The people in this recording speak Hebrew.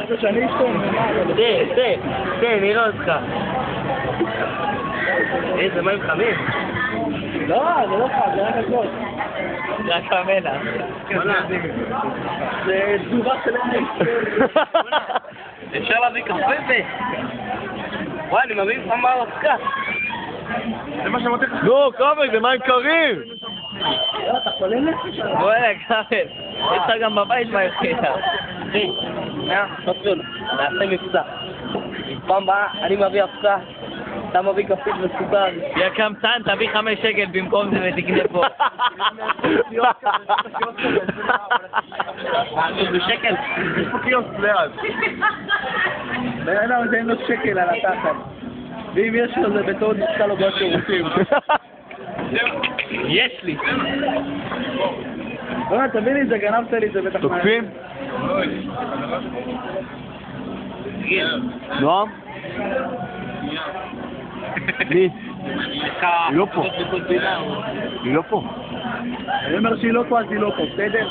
רוצה שאני אשתום? תן, נראה אותך. איזה מים חמים. לא, זה לא חם, זה רק הכל. זה רק המלח. זה תגובה של עין. אפשר להביא קפה זה? וואי, אני מביא לך מה אותך. זה מה שאמרתי לך. נו, קאמל, זה מים קרים! אתה חולה נפש? וואלה, קאמל. יש לך גם בבית מה יחידה. אחי, חצול, נעשה מבצע. פעם באה, אני מביא הפסה. אתה מביא כפית וסוכר. יא קמצן, תביא 5 שקל במקום זה ותקנה פה. זה שקל? יש פה קיוסק ליד. בן אין לו שקל על התחת. ואם יש לו זה בטעות נשקע לו בשירותים. יש לי. תביא לי את זה, גנבת לי את זה בטח. תוקפים? נועם? מי? היא לא פה. היא לא פה. אני אומר שהיא לא פה, אז היא לא פה, בסדר?